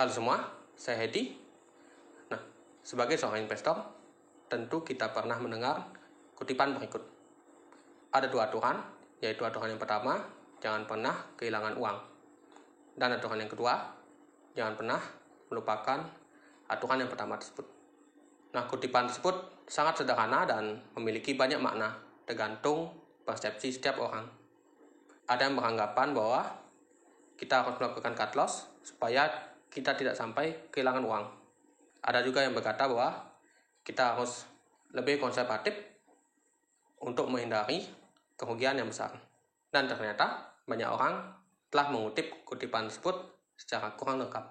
Halo semua, saya Hedi. Nah, sebagai seorang investor, tentu kita pernah mendengar kutipan berikut. Ada dua aturan, yaitu aturan yang pertama, jangan pernah kehilangan uang. Dan aturan yang kedua, jangan pernah melupakan aturan yang pertama tersebut. Nah, kutipan tersebut sangat sederhana dan memiliki banyak makna, tergantung persepsi setiap orang. Ada yang beranggapan bahwa kita harus melakukan cut loss supaya kita tidak sampai kehilangan uang. Ada juga yang berkata bahwa kita harus lebih konservatif untuk menghindari kerugian yang besar. Dan ternyata banyak orang telah mengutip kutipan tersebut secara kurang lengkap.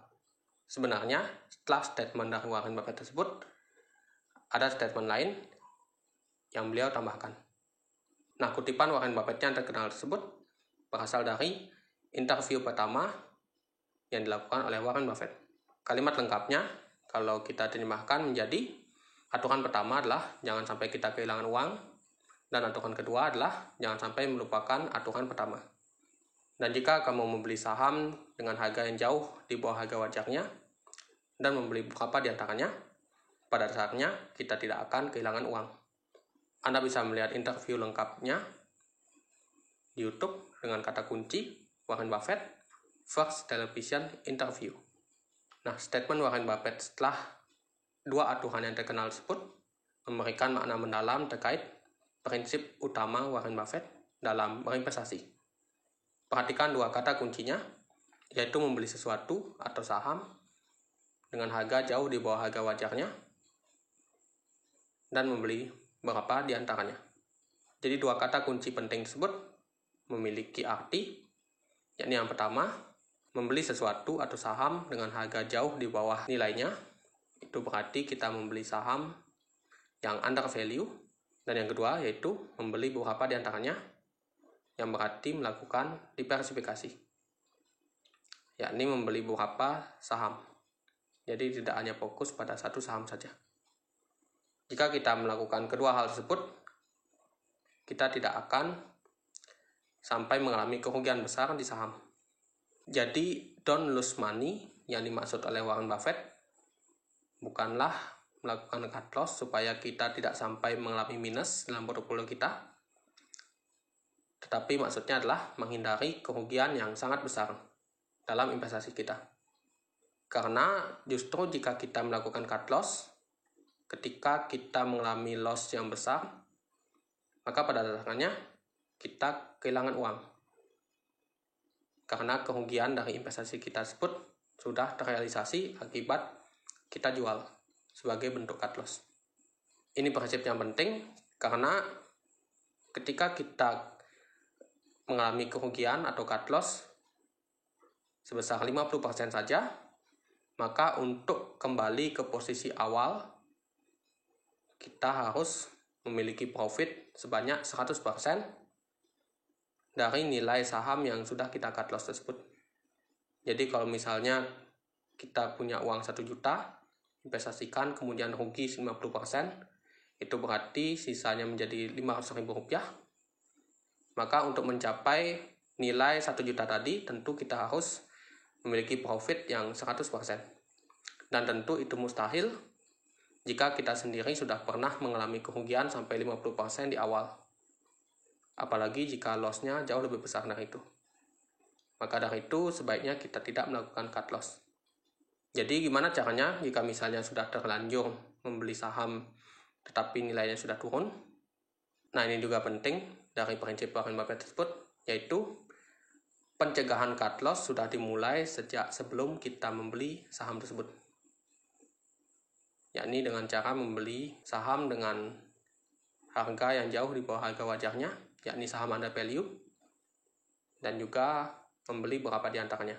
Sebenarnya setelah statement dari Warren Buffett tersebut, ada statement lain yang beliau tambahkan. Nah, kutipan Warren Buffett yang terkenal tersebut berasal dari interview pertama yang dilakukan oleh Warren Buffett. Kalimat lengkapnya, kalau kita terjemahkan menjadi, aturan pertama adalah jangan sampai kita kehilangan uang, dan aturan kedua adalah jangan sampai melupakan aturan pertama. Dan jika kamu membeli saham dengan harga yang jauh di bawah harga wajarnya, dan membeli beberapa di antaranya, pada dasarnya kita tidak akan kehilangan uang. Anda bisa melihat interview lengkapnya di YouTube dengan kata kunci Warren Buffett First Television Interview. Nah, statement Warren Buffett setelah dua aturan yang terkenal tersebut memberikan makna mendalam terkait prinsip utama Warren Buffett dalam berinvestasi. Perhatikan dua kata kuncinya, yaitu membeli sesuatu atau saham dengan harga jauh di bawah harga wajarnya dan membeli beberapa di antaranya. Jadi dua kata kunci penting tersebut memiliki arti, yakni yang pertama, membeli sesuatu atau saham dengan harga jauh di bawah nilainya, itu berarti kita membeli saham yang under value. Dan yang kedua yaitu membeli beberapa di antaranya, yang berarti melakukan diversifikasi, yakni membeli beberapa saham. Jadi tidak hanya fokus pada satu saham saja. Jika kita melakukan kedua hal tersebut, kita tidak akan sampai mengalami kerugian besar di saham. Jadi, don't lose money yang dimaksud oleh Warren Buffett bukanlah melakukan cut loss supaya kita tidak sampai mengalami minus dalam portofolio kita, tetapi maksudnya adalah menghindari kerugian yang sangat besar dalam investasi kita. Karena justru jika kita melakukan cut loss, ketika kita mengalami loss yang besar, maka pada dasarnya kita kehilangan uang. Karena kerugian dari investasi kita tersebut sudah terrealisasi akibat kita jual sebagai bentuk cut loss. Ini prinsip yang penting karena ketika kita mengalami kerugian atau cut loss sebesar 50% saja, maka untuk kembali ke posisi awal kita harus memiliki profit sebanyak 100% dari nilai saham yang sudah kita cut loss tersebut. Jadi kalau misalnya kita punya uang 1 juta, investasikan kemudian rugi 50%, itu berarti sisanya menjadi 500.000 rupiah. Maka untuk mencapai nilai 1 juta tadi, tentu kita harus memiliki profit yang 100%. Dan tentu itu mustahil jika kita sendiri sudah pernah mengalami kerugian sampai 50% di awal. Apalagi jika loss-nya jauh lebih besar dari itu. Maka dari itu sebaiknya kita tidak melakukan cut loss. Jadi gimana caranya jika misalnya sudah terlanjur membeli saham tetapi nilainya sudah turun? Nah, ini juga penting dari prinsip Warren Buffett tersebut, yaitu pencegahan cut loss sudah dimulai sejak sebelum kita membeli saham tersebut. Yakni dengan cara membeli saham dengan harga yang jauh di bawah harga wajarnya, yakni saham under value, dan juga membeli beberapa di antaranya,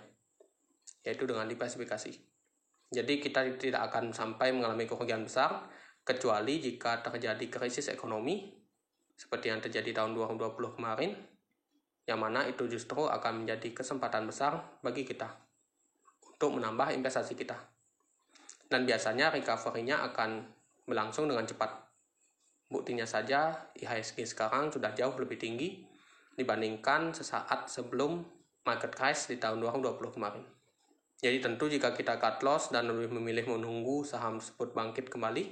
yaitu dengan diversifikasi. Jadi kita tidak akan sampai mengalami kerugian besar, kecuali jika terjadi krisis ekonomi, seperti yang terjadi tahun 2020 kemarin, yang mana itu justru akan menjadi kesempatan besar bagi kita untuk menambah investasi kita. Dan biasanya recovery-nya akan berlangsung dengan cepat. Buktinya saja, IHSG sekarang sudah jauh lebih tinggi dibandingkan sesaat sebelum market crash di tahun 2020 kemarin. Jadi tentu jika kita cut loss dan lebih memilih menunggu saham tersebut bangkit kembali,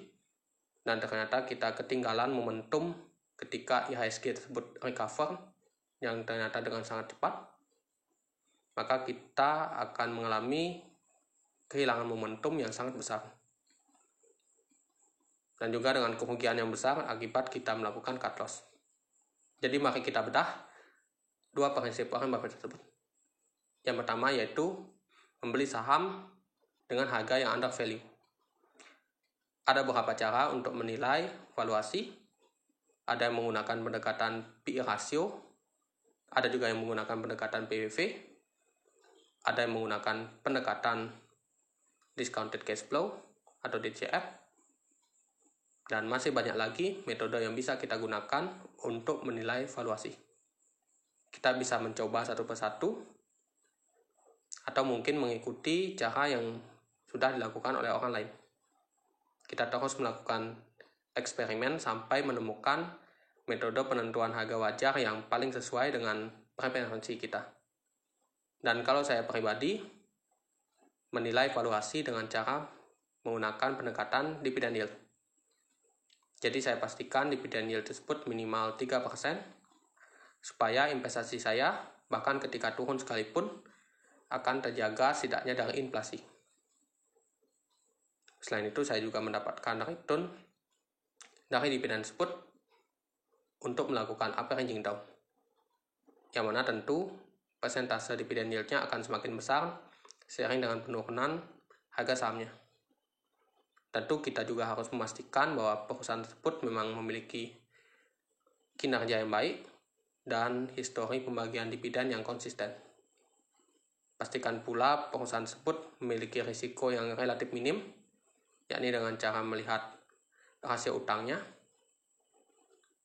dan ternyata kita ketinggalan momentum ketika IHSG tersebut recover, yang ternyata dengan sangat cepat, maka kita akan mengalami kehilangan momentum yang sangat besar. Dan juga dengan kerugian yang besar akibat kita melakukan cut loss. Jadi mari kita bedah dua prinsip Warren Buffett tersebut. Yang pertama yaitu membeli saham dengan harga yang under value. Ada beberapa cara untuk menilai valuasi. Ada yang menggunakan pendekatan PE ratio, ada juga yang menggunakan pendekatan PBV, ada yang menggunakan pendekatan discounted cash flow atau DCF, dan masih banyak lagi metode yang bisa kita gunakan untuk menilai valuasi. Kita bisa mencoba satu persatu, atau mungkin mengikuti cara yang sudah dilakukan oleh orang lain. Kita terus melakukan eksperimen sampai menemukan metode penentuan harga wajar yang paling sesuai dengan preferensi kita. Dan kalau saya pribadi, menilai valuasi dengan cara menggunakan pendekatan dividend yield. Jadi saya pastikan dividend yield tersebut minimal 3%, supaya investasi saya, bahkan ketika turun sekalipun, akan terjaga setidaknya dari inflasi. Selain itu, saya juga mendapatkan return dari dividen tersebut untuk melakukan averaging down, yang mana tentu persentase dividen yield-nya akan semakin besar seiring dengan penurunan harga sahamnya. Tentu kita juga harus memastikan bahwa perusahaan tersebut memang memiliki kinerja yang baik dan histori pembagian dividen yang konsisten. Pastikan pula perusahaan tersebut memiliki risiko yang relatif minim, yakni dengan cara melihat rasio utangnya,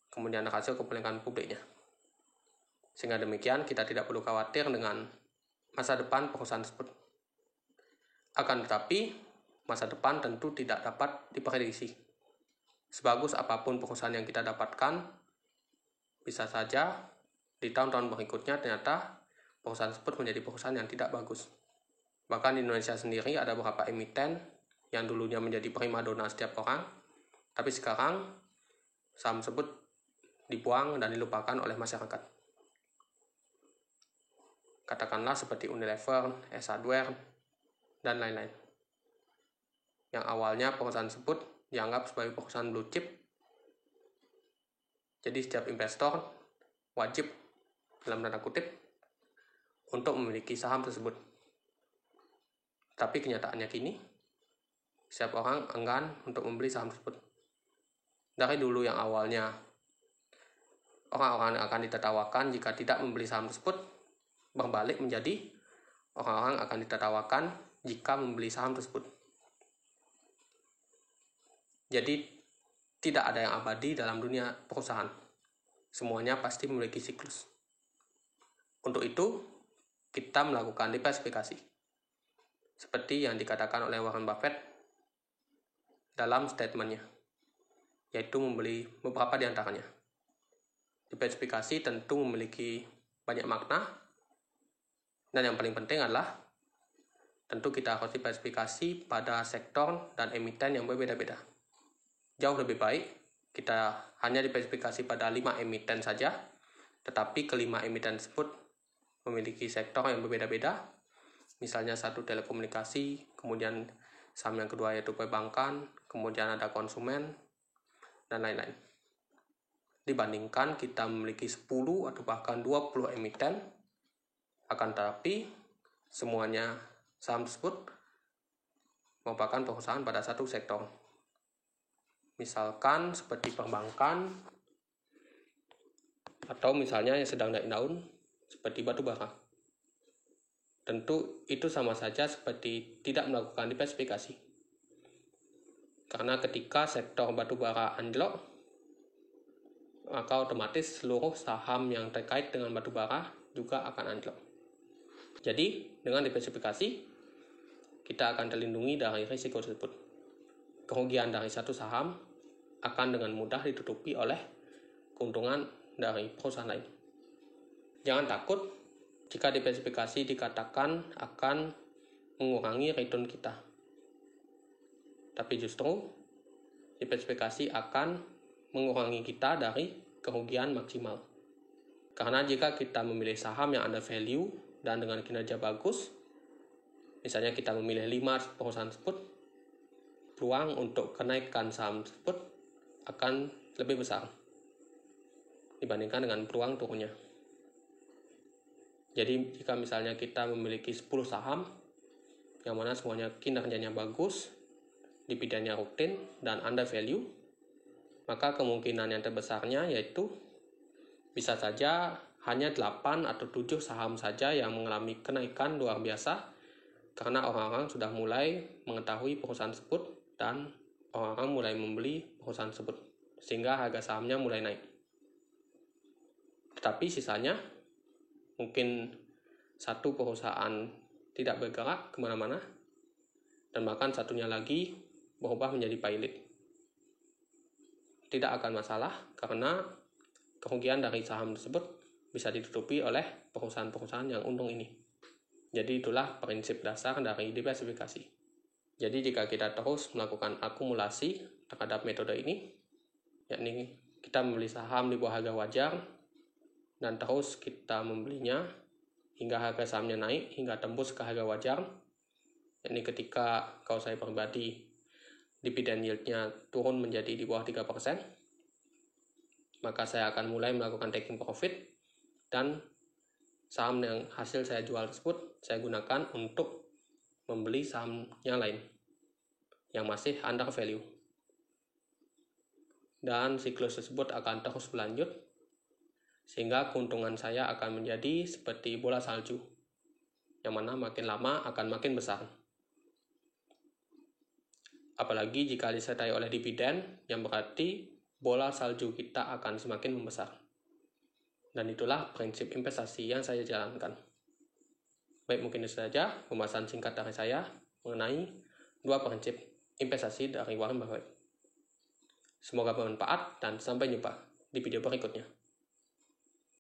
kemudian rasio kepemilikan publiknya. Sehingga demikian kita tidak perlu khawatir dengan masa depan perusahaan tersebut. Akan tetapi, masa depan tentu tidak dapat diprediksi. Sebagus apapun perusahaan yang kita dapatkan, bisa saja di tahun-tahun berikutnya ternyata perusahaan tersebut menjadi perusahaan yang tidak bagus. Bahkan di Indonesia sendiri ada beberapa emiten yang dulunya menjadi primadona setiap orang, tapi sekarang saham tersebut dibuang dan dilupakan oleh masyarakat. Katakanlah seperti Unilever, S Hardware, dan lain-lain. Yang awalnya perusahaan tersebut dianggap sebagai perusahaan blue chip. Jadi setiap investor wajib, dalam tanda kutip, untuk memiliki saham tersebut. Tapi kenyataannya kini, setiap orang enggan untuk membeli saham tersebut. Dari dulu yang awalnya orang-orang akan ditertawakan jika tidak membeli saham tersebut, berbalik menjadi orang-orang akan ditertawakan jika membeli saham tersebut. Jadi tidak ada yang abadi dalam dunia perusahaan. Semuanya pasti memiliki siklus. Untuk itu, kita melakukan diversifikasi. Seperti yang dikatakan oleh Warren Buffett dalam statementnya, yaitu membeli beberapa di antaranya. Diversifikasi tentu memiliki banyak makna, dan yang paling penting adalah tentu kita harus diversifikasi pada sektor dan emiten yang berbeda-beda. Jauh lebih baik kita hanya diversifikasi pada 5 emiten saja, tetapi kelima emiten tersebut memiliki sektor yang berbeda-beda, misalnya satu telekomunikasi, kemudian saham yang kedua yaitu perbankan, kemudian ada konsumen, dan lain-lain. Dibandingkan kita memiliki 10 atau bahkan 20 emiten, akan tetapi semuanya saham tersebut merupakan perusahaan pada satu sektor. Misalkan seperti perbankan, atau misalnya yang sedang naik daun seperti batu bara. Tentu itu sama saja seperti tidak melakukan diversifikasi. Karena ketika sektor batu bara anjlok, maka otomatis seluruh saham yang terkait dengan batu bara juga akan anjlok. Jadi, dengan diversifikasi, kita akan terlindungi dari risiko tersebut. Kerugian dari satu saham akan dengan mudah ditutupi oleh keuntungan dari perusahaan lain. Jangan takut jika diversifikasi dikatakan akan mengurangi return kita. Tapi justru diversifikasi akan mengurangi kita dari kerugian maksimal. Karena jika kita memilih saham yang under value dan dengan kinerja bagus, misalnya kita memilih 5 perusahaan tersebut, peluang untuk kenaikan saham tersebut akan lebih besar dibandingkan dengan peluang turunnya. Jadi jika misalnya kita memiliki 10 saham yang mana semuanya kinerjanya bagus, dividennya rutin dan under value, maka kemungkinan yang terbesarnya yaitu bisa saja hanya 8 atau 7 saham saja yang mengalami kenaikan luar biasa karena orang-orang sudah mulai mengetahui perusahaan tersebut dan orang-orang mulai membeli perusahaan tersebut sehingga harga sahamnya mulai naik. Tetapi sisanya mungkin satu perusahaan tidak bergerak kemana-mana dan bahkan satunya lagi berubah menjadi pilot. Tidak akan masalah karena kerugian dari saham tersebut bisa ditutupi oleh perusahaan-perusahaan yang untung ini. Jadi itulah prinsip dasar dari diversifikasi. Jadi jika kita terus melakukan akumulasi terhadap metode ini, yakni kita membeli saham di bawah harga wajar dan terus kita membelinya hingga harga sahamnya naik hingga tembus ke harga wajar, yakni ketika kalau saya pribadi dividen yieldnya turun menjadi di bawah 3%, maka saya akan mulai melakukan taking profit dan saham yang hasil saya jual tersebut saya gunakan untuk membeli saham yang lain yang masih under value. Dan siklus tersebut akan terus berlanjut sehingga keuntungan saya akan menjadi seperti bola salju yang mana makin lama akan makin besar. Apalagi jika disertai oleh dividen, yang berarti bola salju kita akan semakin membesar. Dan itulah prinsip investasi yang saya jalankan. Baik, mungkin itu saja pembahasan singkat dari saya mengenai 2 prinsip investasi dari Warren Buffett. Semoga bermanfaat dan sampai jumpa di video berikutnya.